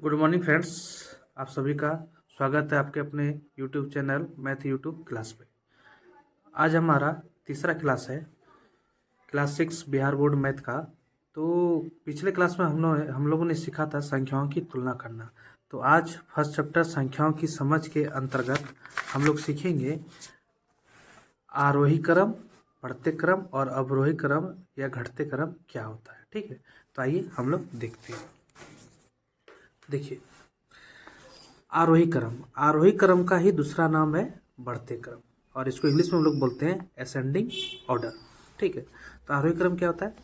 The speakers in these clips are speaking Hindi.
Good morning friends. आप सभी का स्वागत है आपके अपने YouTube channel math YouTube class पे। आज हमारा तीसरा क्लास है, क्लास 6 बिहार बोर्ड मैथ का। तो पिछले क्लास में हम लोगों ने सीखा था संख्याओं की तुलना करना। तो आज फर्स्ट चैप्टर संख्याओं की समझ के अंतर्गत हम लोग सीखेंगे आरोही क्रम, बढ़ते क्रम और अवरोही क्रम या घटते क्रम क्या होता है। ठीक है, तो आइए हम लोग देखते हैं। देखिए, आरोही क्रम का ही दूसरा नाम है बढ़ते क्रम, और इसको इंग्लिश में हम लोग बोलते हैं असेंडिंग ऑर्डर। ठीक है, तो आरोही क्रम क्या होता है?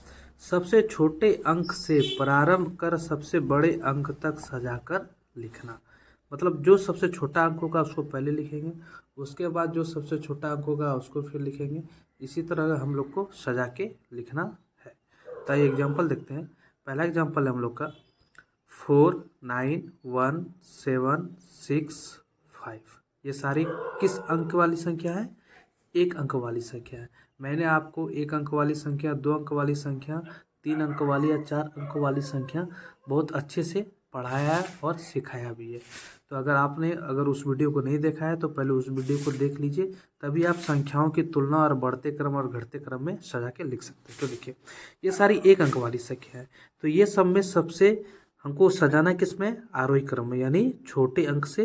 सबसे छोटे अंक से प्रारंभ कर सबसे बड़े अंक तक सजाकर लिखना। मतलब जो सबसे छोटा अंक होगा उसको पहले लिखेंगे, उसके बाद जो सबसे छोटा अंक होगा उसको फिर लिखेंगे। इसी तरह हम लोग को सजा के लिखना है। तो ये एग्जाम्पल देखते हैं। पहला एग्जाम्पल है हम लोग का 4, 9, 1, 7, 6, 5। ये सारी किस अंक वाली संख्या है? एक अंक वाली संख्या है। मैंने आपको एक अंक वाली संख्या, दो अंक वाली संख्या, तीन अंक वाली या चार अंक वाली संख्या बहुत अच्छे से पढ़ाया है और सिखाया भी है। तो अगर उस वीडियो को नहीं देखा है तो पहले उस वीडियो को देख लीजिए, तभी आप संख्याओं की तुलना और बढ़ते क्रम और घटते क्रम में सजा के लिख सकते हैं। तो देखिए, ये सारी एक अंक वाली संख्या है। तो ये सब में सबसे हमको सजाना किस में? आरोही क्रम में, यानी छोटे अंक से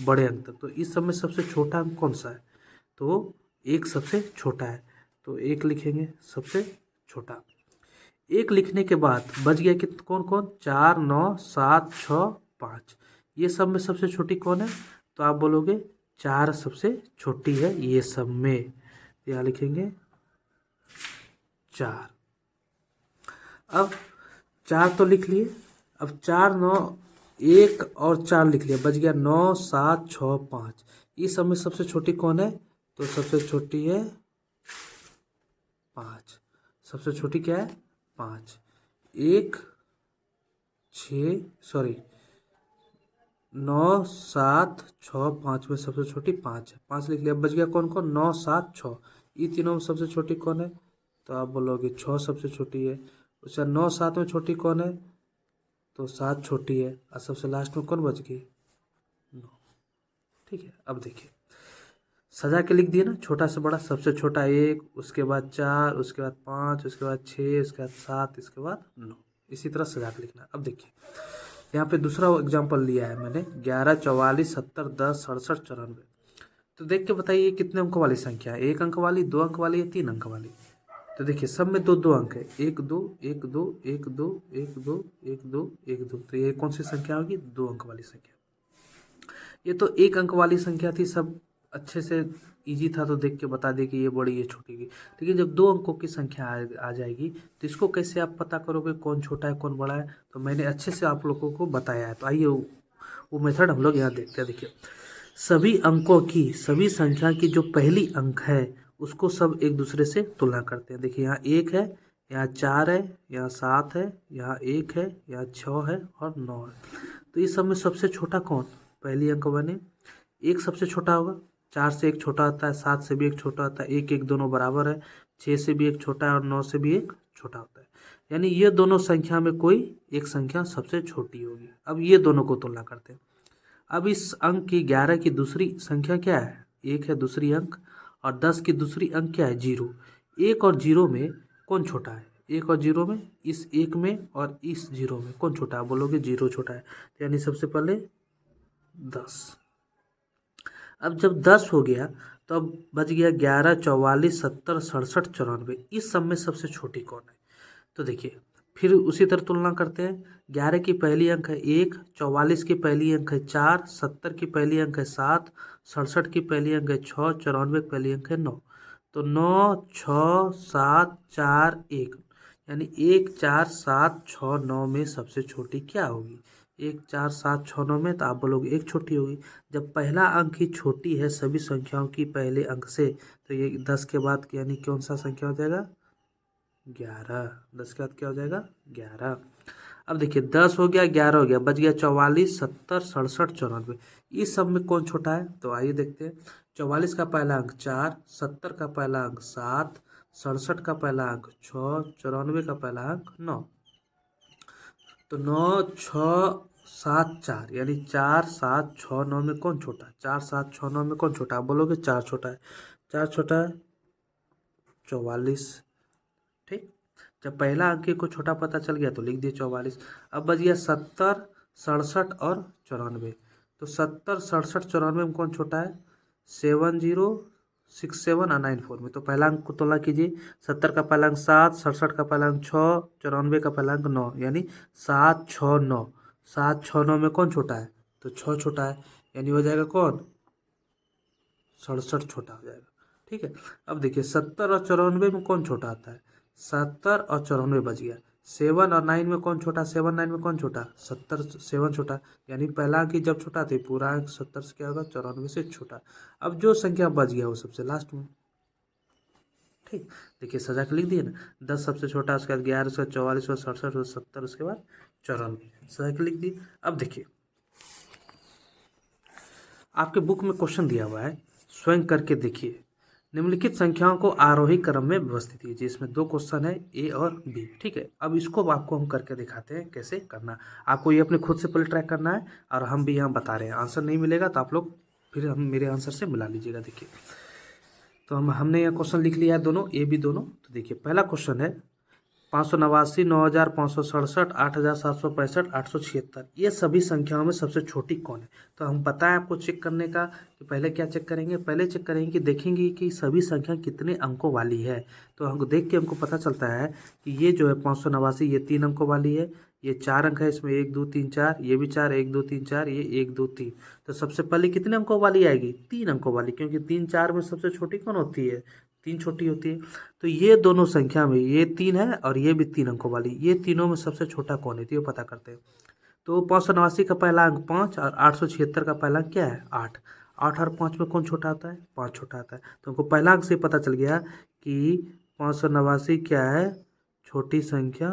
बड़े अंक तक। तो इस सब में सबसे छोटा अंक कौन सा है? तो एक सबसे छोटा है, तो एक लिखेंगे सबसे छोटा। एक लिखने के बाद बच गया कि कौन कौन? 4, 9, 7, 6, 5। ये सब में सबसे छोटी कौन है? तो आप बोलोगे 4 सबसे छोटी है ये सब में। यहाँ लिखेंगे 4। अब 4 तो लिख लिए। अब 4, 9, 1 और 4 लिख लिया, बच गया 9, 7, 6, 5। इस सब में सबसे छोटी कौन है? तो सबसे छोटी है 5। सबसे छोटी क्या है? 5। 1, 6, सॉरी 9, 7, 6, 5 में सबसे छोटी 5 है। 5 लिख लिया, बच गया कौन कौन? 9, 7, 6। ये तीनों में सबसे छोटी कौन है? तो आप बोलोगे 6 सबसे छोटी है। उससे 9, 7 में छोटी कौन है? तो 7 छोटी है। और सबसे लास्ट में कौन बच गई? 9। ठीक है, अब देखिए सजा के लिख दिए ना, छोटा से बड़ा। सबसे छोटा 1, उसके बाद 4, उसके बाद 5, उसके बाद 6, उसके बाद 7, इसके बाद 9। इसी तरह सजा के लिखना। अब देखिए यहाँ पे दूसरा एग्जाम्पल लिया है मैंने, 11, 44, 70, 10, 67, 94। तो देख के बताइए ये कितने अंक वाली संख्या है? एक अंक वाली, दो अंक वाली या तीन अंक वाली? तो देखिए सब में दो दो अंक है, 1 2 1 2 1 2 1 2 1 2 1 2। तो ये कौन सी संख्या होगी? दो अंक वाली संख्या। ये तो एक अंक वाली संख्या थी, सब अच्छे से इजी था, तो देख के बता दे कि ये बड़ी ये छोटी की। लेकिन जब दो अंकों की संख्या आ जाएगी तो इसको कैसे आप पता करोगे कौन छोटा है कौन बड़ा है? तो मैंने अच्छे से आप लोगों को बताया है। तो आइए वो मेथड हम लोग यहाँ देखते हैं। देखिए, सभी अंकों की, सभी संख्या की जो पहली अंक है उसको सब एक दूसरे से तुलना करते हैं। देखिए यहाँ 1 है, यहाँ 4 है, यहाँ 7 है, यहाँ 1 है, यहाँ 6 है और 9 है। तो इस सब में सबसे छोटा कौन? पहली अंक बने, एक सबसे छोटा होगा। 4 से एक छोटा होता है, 7 से भी एक छोटा होता है, 1 1 दोनों बराबर है। 6 से भी एक छोटा है और 9 से भी एक छोटा होता है। यानी ये दोनों संख्या में कोई एक संख्या सबसे छोटी होगी। अब ये दोनों को तुलना करते हैं। अब इस अंक की 11 की दूसरी संख्या क्या है? 1 है दूसरी अंक। और 10 की दूसरी अंक क्या है? 0। 1 और 0 में कौन छोटा है? 1 और 0 में, इस 1 में और इस 0 में कौन छोटा है? बोलोगे 0 छोटा है। तो यानी सबसे पहले 10। अब जब 10 हो गया तो अब बच गया 11, 44, 70, 67, 94। इस सब में सबसे छोटी कौन है? तो देखिए फिर उसी तरह तुलना करते हैं। 11 की पहली अंक है 1, 44 की पहली अंक है 4, 70 की पहली अंक है 7, 67 की पहली अंक है 6, 94 की पहली अंक है 9। तो 9, 6, 7, 4, 1, यानी 1, 4, 7, 6, 9 में सबसे छोटी क्या होगी? 1, 4, 7, 6, 9 में तो आप बोलोगे एक छोटी होगी। जब पहला अंक ही छोटी है सभी संख्याओं की पहले अंक से, तो ये 10 के बाद यानी कौन सा संख्या हो जाएगा? 11। 10 के बाद क्या हो जाएगा? 11। अब देखिए 10 हो गया, 11 हो गया, बच गया 44, 70, 67, 94। इस सब में कौन छोटा है? तो आइए देखते हैं। 44 का पहला अंक 4, 70 का पहला अंक 7, 67 का पहला अंक 6, 94 का पहला अंक 9। तो 9, 6, सात चार, यानी 4 7 6 9 में कौन छोटा है? 4 7 6 9 में कौन छोटा? आप बोलोगे 4 छोटा है। 4 छोटा है 44। ठीक, जब पहला अंक को छोटा पता चल गया तो लिख दिए 44। अब बच गया 70 67 और 94। तो 70 67 94 में कौन छोटा है? 70 67 और 94 में। तो पहला अंक को तुलना कीजिए। 70 का पहला अंक 7, 67 का पहला अंक 6, 94 का पहला अंक 9, यानी 7 6 9। 7 6 9 में कौन छोटा है? तो 6 छोटा है, यानी हो जाएगा कौन? 67 छोटा हो जाएगा। ठीक है, अब देखिए 70 और 94 में कौन छोटा आता है? 70 और 94 बच गया। 7 और 9 में कौन छोटा? 7 9 में कौन छोटा? 70 7 छोटा, यानी पहला अंक ही जब छोटा तो पूरा अंक 70 से क्या होगा? 94 से छोटा। अब जो संख्या बच गया वो सबसे लास्ट में। ठीक, देखिए सजा के लिख दिए ना। 10 सबसे छोटा, उसके बाद 11, उसके बाद 44, उसके बाद 67, उसके बाद 70, उसके बाद 94, सजा के लिख दिए। अब देखिए आपके बुक में क्वेश्चन दिया हुआ है, स्वयं करके देखिए। निम्नलिखित संख्याओं को आरोही क्रम में व्यवस्थित कीजिए। इसमें दो क्वेश्चन है, ए और बी। ठीक है, अब इसको आपको हम करके दिखाते हैं कैसे करना। आपको ये अपने खुद से पहले ट्रैक करना है और हम भी यहाँ बता रहे हैं। आंसर नहीं मिलेगा तो आप लोग फिर हम मेरे आंसर से मिला लीजिएगा। देखिए तो हमने यह क्वेश्चन लिख लिया है, दोनों ए बी दोनों। तो देखिए पहला क्वेश्चन है 589, 9567, 8765, 876, ये सभी संख्याओं में सबसे छोटी कौन है? तो हम पता है आपको चेक करने का कि पहले क्या चेक करेंगे? पहले चेक करेंगे कि देखेंगे कि सभी संख्या कितने अंकों वाली है। तो हमको देख के हमको पता चलता है कि ये जो है 589 ये 3 अंकों वाली है, ये 4 अंक है, इसमें 1 2 3 4, ये भी 4, 1 2 3 4, ये 1 2 3। तो सबसे पहले कितने अंकों वाली आएगी? 3 अंकों वाली, क्योंकि 3 4 में सबसे छोटी कौन होती है? 3 छोटी होती है। तो ये दोनों संख्या में ये 3 है और ये भी 3 अंकों वाली, ये तीनों में सबसे छोटा कौन है? तो ये पता करते हैं। तो 589 का पहला अंक 5 और 876 का पहला अंक क्या है? 8। 8 और 5 में कौन छोटा आता है? 5 छोटा आता है। तो हमको पहला अंक से पता चल गया कि 589 क्या है? छोटी संख्या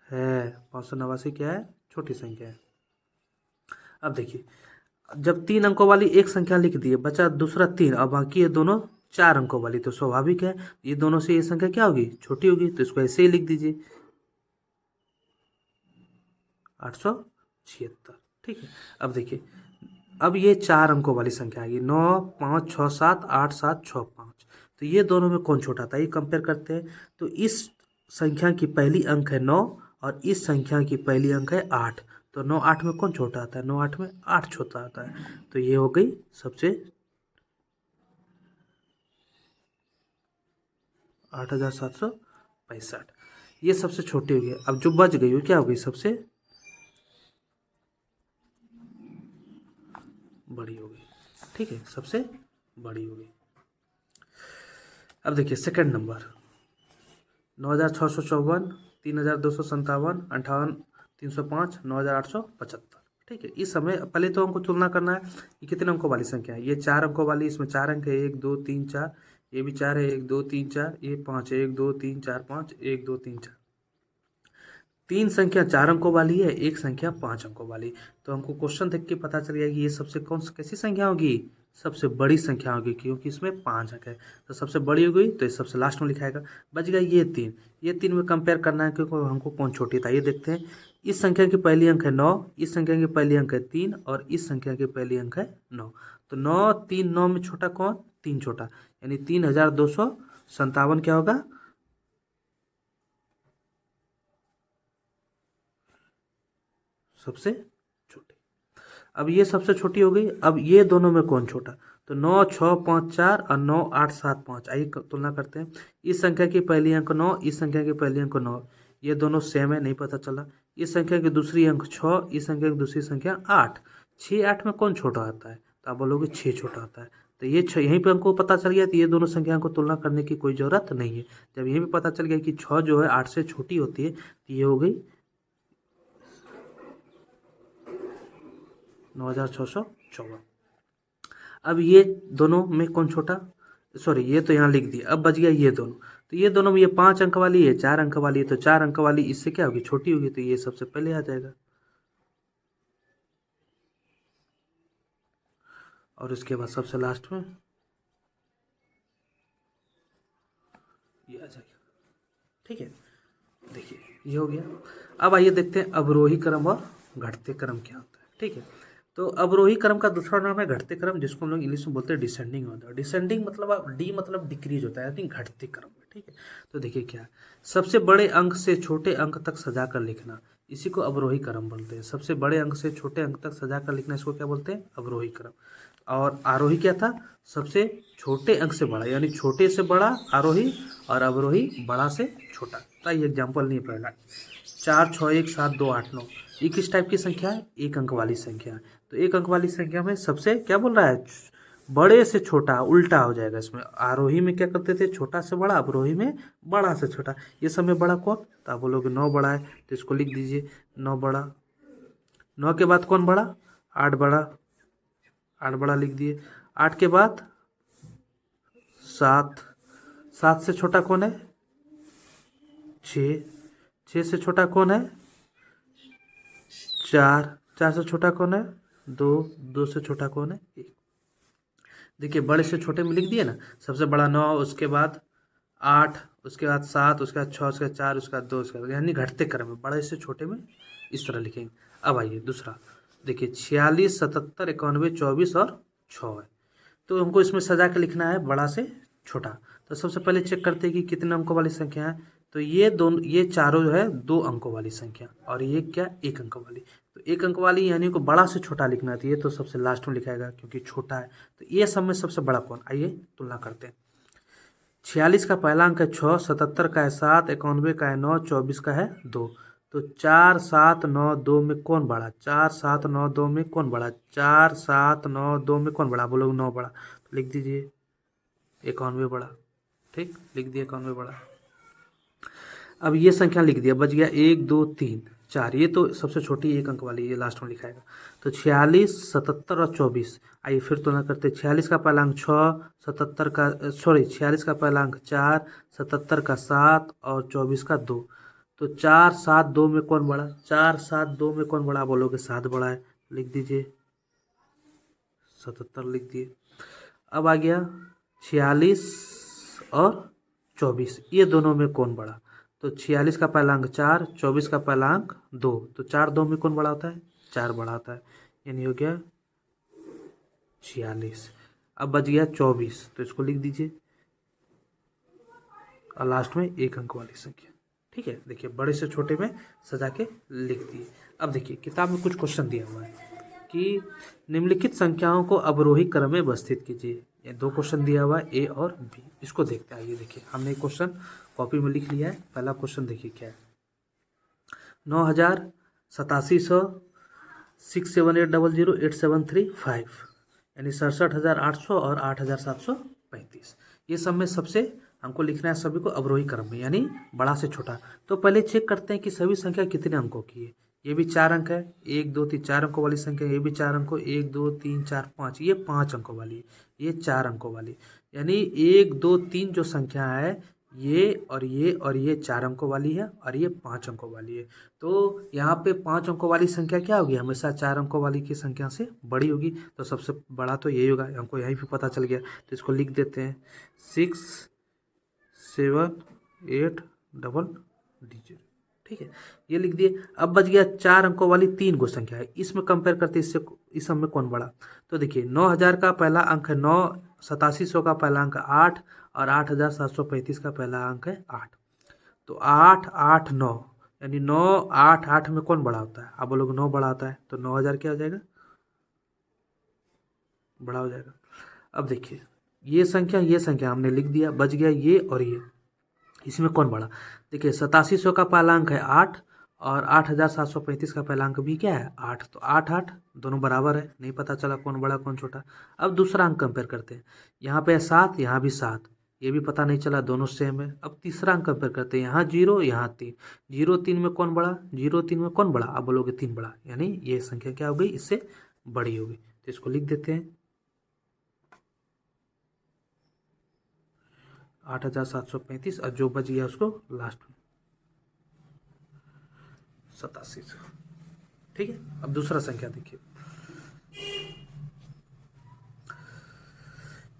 है। 589 क्या है? छोटी संख्या है। अब देखिए जब 3 अंकों वाली एक संख्या लिख दी है, बचा दूसरा 3 और बाकी ये दोनों 4 अंकों वाली, तो स्वाभाविक है ये दोनों से ये संख्या क्या होगी? छोटी होगी। तो इसको ऐसे ही लिख दीजिए 876। ठीक है, अब देखिए अब ये 4 अंकों वाली संख्या आ गई 9 5 6 7 8 7 6 5। तो ये दोनों में कौन छोटा था? ये कंपेयर करते हैं। तो इस संख्या की पहली अंक है 9 और इस संख्या की पहली अंक है 8। तो 9 8 में कौन छोटा आता है? 9 8 में 8 छोटा आता है। तो ये हो गई सबसे 8765, ये सबसे छोटी हो गई। अब जो बच गई वो क्या हो गई? सबसे बड़ी हो गई। ठीक है, सबसे बड़ी हो गई। अब देखिए सेकंड नंबर 9654, 3257, 58305, 9875। ठीक है, इस समय पहले तो हमको तुलना करना है कि कितने अंकों वाली संख्या है। ये 4 अंकों वाली, इसमें 4 अंक है 1 2 3 4, ये भी 4 है 1 2 3 4, ये 5 है 1 2 3 4 5, 1 2 3 4। 3 संख्या 4 अंकों वाली है, एक संख्या 5 अंकों वाली। तो हमको क्वेश्चन देख के पता चल गया कि ये सबसे कौन सी कैसी संख्या होगी? सबसे बड़ी संख्या होगी, क्योंकि इसमें 5 अंक है। तो सबसे बड़ी हो गई तो ये सबसे लास्ट में लिखाएगा। बच गया ये 3। ये 3 में कंपेयर करना है क्योंकि हमको कौन छोटी था, ये देखते हैं। इस संख्या की पहली अंक है 9, इस संख्या की पहली अंक है 3 और इस संख्या की पहली अंक है 9। तो 9 3 9 में छोटा कौन? 3 छोटा, यानी 3257 क्या होगा? सबसे छोटी। अब ये सबसे छोटी हो गई। अब ये दोनों में कौन छोटा? तो 9 6 5 4 और 9 8 7 5। आइए तुलना करते हैं। इस संख्या की पहली अंक 9, इस संख्या की पहली अंक 9, ये दोनों सेम है, नहीं पता चला। इस संख्या की दूसरी अंक 6, इस संख्या की दूसरी संख्या 8। 6 8 में कौन छोटा आता है? तो आप बोलोगे 6 छोटा आता है। तो ये 6 यहीं पर हमको पता चल गया कि ये दोनों संख्याओं को तुलना करने की कोई ज़रूरत नहीं है। जब यहीं पर पता चल गया कि 6 जो है 8 से छोटी होती है, तो ये हो गई 9654। अब ये दोनों में कौन छोटा? सॉरी, ये तो यहाँ लिख दिया। अब बच गया ये दोनों। तो ये दोनों में ये 5 अंक वाली है, 4 अंक वाली है। तो 4 अंक वाली इससे क्या होगी? छोटी होगी। तो ये सबसे पहले आ जाएगा और इसके बाद सबसे लास्ट में ये आ जाएगा। ठीक है, देखिए ये हो गया। अब आइए देखते हैं अवरोही क्रम और घटते क्रम क्या होता है। ठीक है, तो अवरोही क्रम का दूसरा नाम है घटते क्रम, जिसको हम लोग इंग्लिश में बोलते हैं डिसेंडिंग होता है। डिसेंडिंग मतलब डी मतलब डिक्रीज होता है, यानी घटते क्रम में। ठीक है, तो देखिए क्या है, सबसे बड़े अंक से छोटे अंक तक सजा कर लिखना, इसी को अवरोही क्रम बोलते हैं। सबसे बड़े अंक से छोटे अंक तक सजा कर लिखना, इसको क्या बोलते हैं, अवरोही क्रम। और आरोही क्या था, सबसे छोटे अंक से बड़ा, यानी छोटे से बड़ा आरोही, और अवरोही बड़ा से छोटा। तो ये एग्जाम्पल नहीं पड़ेगा। 4 6 1 7 2 8 9, ये किस टाइप की संख्या है, एक अंक वाली संख्या है। तो एक अंक वाली संख्या में सबसे क्या बोल रहा है, बड़े से छोटा, उल्टा हो जाएगा इसमें। आरोही में क्या करते थे, छोटा से बड़ा, अवरोही में बड़ा से छोटा। ये सब में बड़ा कौन, तो आप बोलोगे 9 बड़ा है, तो इसको लिख दीजिए 9 बड़ा। 9 के बाद कौन बड़ा, 8 बड़ा, 8 बड़ा लिख दिए। 8 के बाद 7, 7 से छोटा कौन है, 6, 6 से छोटा कौन है, 4, 4 से छोटा कौन है, 2, 2 से छोटा कौन है, 1। देखिए बड़े से छोटे में लिख दिए ना, सबसे बड़ा 9, उसके बाद 8, उसके बाद 7, उसके बाद 6, उसके बाद 4, उसके बाद 2, उसके बाद, यानी घटते क्रम में बड़े से छोटे में इस तरह लिखेंगे। अब आइए दूसरा, देखिए 46 77 91 24 और 6 है। तो हमको इसमें सजा के लिखना है बड़ा से छोटा। तो सबसे पहले चेक करते हैं कि कितने अंकों वाली संख्या है। तो ये दोनों, ये चारों जो है 2 अंकों वाली संख्या, और ये क्या, 1 अंक वाली। तो 1 अंक वाली यानी को बड़ा से छोटा लिखना है, तो ये तो सबसे लास्ट में लिखाएगा क्योंकि छोटा है। तो ये सब में सबसे बड़ा कौन, आइए तुलना करते हैं। 46 का पहला अंक है 6, 77 का है 7, 91 का है 9, 24 का है 2। तो 4 7 9 2 में कौन बड़ा, 4 7 9 2 में कौन बड़ा, 4 7 9 2 में कौन बड़ा, बोलोगे 9 बड़ा। तो लिख दीजिए 91 बड़ा। ठीक, लिख दिया 91 बड़ा। अब ये संख्या लिख दिया, बच गया 1 2 3 4, ये तो सबसे छोटी 1 अंक वाली, ये लास्ट में लिखाएगा। तो 46 77 और 24, आइए फिर तुलना करते हैं। 46 का पहला अंक 6, 77 का 46 का पहला अंक 4, 77 का 7 और 24 का 2। तो 4 7 2 में कौन बड़ा, 4 7 2 में कौन बड़ा, बोलोगे 7 बड़ा है, लिख दीजिए 77 लिख दिए। अब आ गया 46 और 24, ये दोनों में कौन बड़ा। तो 46 का पहला अंक 4, 24 का पहला अंक 2। तो 4 2 में कौन बड़ा होता है, 4 बड़ा होता है, यानी हो गया 46। अब बच गया 24, तो इसको लिख दीजिए, और लास्ट में 1 अंक वाली संख्या। ठीक है, देखिए बड़े से छोटे में सजा के लिख दिए। अब देखिए किताब में कुछ क्वेश्चन दिया हुआ है कि निम्नलिखित संख्याओं को अवरोही क्रम में व्यवस्थित कीजिए। ये 2 क्वेश्चन दिया हुआ है, ए और बी। इसको देखते हैं, आइए देखिए हमने क्वेश्चन कॉपी में लिख लिया है। पहला क्वेश्चन देखिए क्या है, 9000 8700 67800 8735, यानी 67,800 और 8,735। ये सब में सबसे हमको लिखना है सभी को अवरोही क्रम में, यानी बड़ा से छोटा। तो पहले चेक करते हैं कि सभी संख्या कितने अंकों की है। ये भी 4 अंक है, 1 2 3 4 अंकों वाली संख्या, ये भी 4 अंकों, 1 2 3 4 5, ये 5 अंकों वाली है, ये 4 अंकों वाली, यानी 1 2 3 जो संख्या है, ये और ये और ये 4 अंकों वाली है, और ये 5 अंकों वाली है। तो यहाँ पे 5 अंकों वाली संख्या क्या होगी, हमेशा 4 अंकों वाली की संख्या से बड़ी होगी। तो सबसे बड़ा तो यही होगा, हमको यहीं पे पता चल गया। तो इसको लिख देते हैं 6 7 8 डबल डिजिट। ठीक है, ये लिख दिए। अब बच गया 4 अंकों वाली 3 गो संख्या है, इसमें कंपेयर करते इससे, इस सब में कौन बड़ा। तो देखिए 9000 का पहला अंक है 9, 8700 का पहला अंक 8, और 8735 का पहला अंक है 8। तो 8 8 9, यानी 9 8 8 में कौन बड़ा होता है, आप बोलोगे 9 बड़ा होता है। तो 9000 क्या हो जाएगा, बड़ा हो जाएगा। अब देखिए ये संख्या हमने लिख दिया, बच गया ये और ये, इसमें कौन बड़ा। देखिए 8700 का पहला अंक है 8, और 8735 का पहला अंक भी क्या है 8। तो 8 8 दोनों बराबर है, नहीं पता चला कौन बड़ा कौन छोटा। अब दूसरा अंक कंपेयर करते हैं, यहाँ पे 7, यहाँ भी 7, ये भी पता नहीं चला, दोनों सेम है। अब तीसरा अंक कंपेयर करते हैं, यहाँ 0 यहाँ 3, 0 3 में कौन बड़ा, 0 3 में कौन बड़ा, आप बोलोगे 3 बड़ा, यानी ये संख्या क्या हो गई, इससे बड़ी होगी। तो इसको लिख देते हैं 8735, और जो बच गया उसको लास्ट में 87। ठीक है, अब दूसरा संख्या देखिए,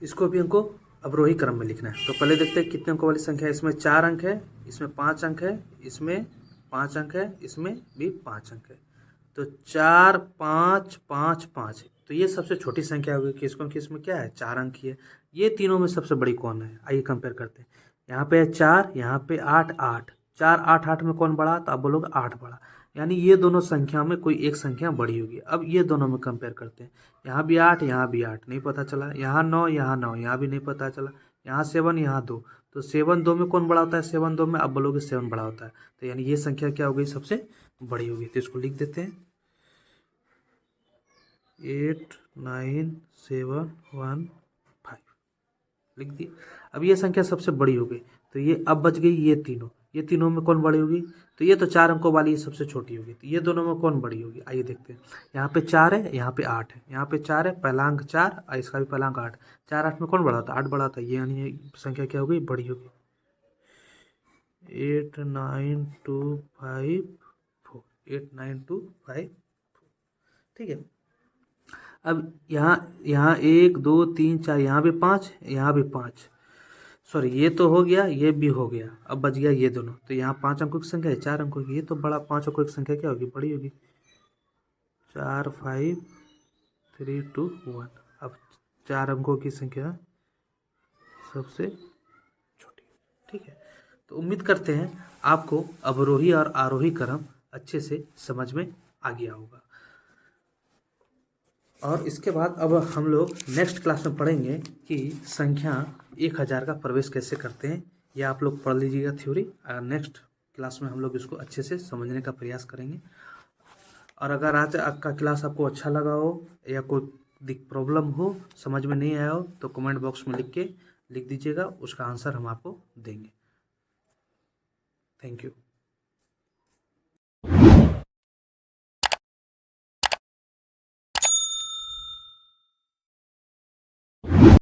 इसको भी हमको अवरोही क्रम में लिखना है। तो पहले देखते हैं कितने अंकों वाली संख्या है। इसमें 4 अंक है, इसमें 5 अंक है, इसमें 5 अंक है, इसमें भी 5 अंक है। तो 4 5 5 5, तो ये सबसे छोटी संख्या होगी। किसमें क्या है, 4 अंक की है। ये तीनों में सबसे बड़ी कौन है, आइए कंपेयर करते हैं। यहाँ पे है 4, यहाँ पे 8 8, 4 8 8 में कौन बड़ा, तो आप बोलोगे 8 बड़ा। यानी ये दोनों संख्या में कोई एक संख्या बड़ी होगी। अब ये दोनों में कंपेयर करते हैं। यहाँ भी 8, यहाँ भी 8, नहीं पता चला। यहाँ 9, यहाँ 9, यहाँ भी नहीं पता चला। यहाँ 7, यहाँ 2, तो 7 2 में कौन बड़ा होता है, 7 2 में आप बोलोगे 7 बड़ा होता है। तो यानी ये संख्या क्या हो गई, सबसे बड़ी होगी। तो इसको लिख देते हैं 8 9 7 1 5, लिख दी। अब ये संख्या सबसे बड़ी हो गई, तो ये अब बच गई ये तीनों में कौन बड़ी होगी, तो ये तो 4 अंकों वाली ये सबसे छोटी होगी। तो ये दोनों में कौन बड़ी होगी, आइए देखते हैं। यहाँ पे 4 है, यहाँ पे 8 है। यहाँ पे 4 है, पहला अंक 4 और इसका भी पहला अंक 8। 4 8 में कौन बड़ा होता है, 8 बड़ा होता है। ये यानी ये संख्या क्या होगी, बड़ी होगी। 8 9 2 5 4, 8 9 2 5 4, ठीक है। अब यहाँ यहाँ 1 2 3 4, यहाँ भी 5, यहाँ भी 5, सॉरी ये तो हो गया, ये भी हो गया। अब बच गया ये दोनों। तो यहाँ 5 अंकों की संख्या है, 4 अंकों की। ये तो बड़ा 5 अंकों की संख्या क्या होगी, बड़ी होगी। 4 5 3 2 1। अब 4 अंकों की संख्या सबसे छोटी, ठीक है। तो उम्मीद करते हैं आपको अवरोही और आरोही क्रम अच्छे से समझ में आ गया होगा। और इसके बाद अब हम लोग नेक्स्ट क्लास में पढ़ेंगे कि संख्या 1000 का प्रवेश कैसे करते हैं। यह आप लोग पढ़ लीजिएगा थ्योरी, और नेक्स्ट क्लास में हम लोग इसको अच्छे से समझने का प्रयास करेंगे। और अगर आज का क्लास आपको अच्छा लगा हो या कोई प्रॉब्लम हो, समझ में नहीं आया हो, तो कमेंट बॉक्स में लिख दीजिएगा, उसका आंसर हम आपको देंगे। Thank you.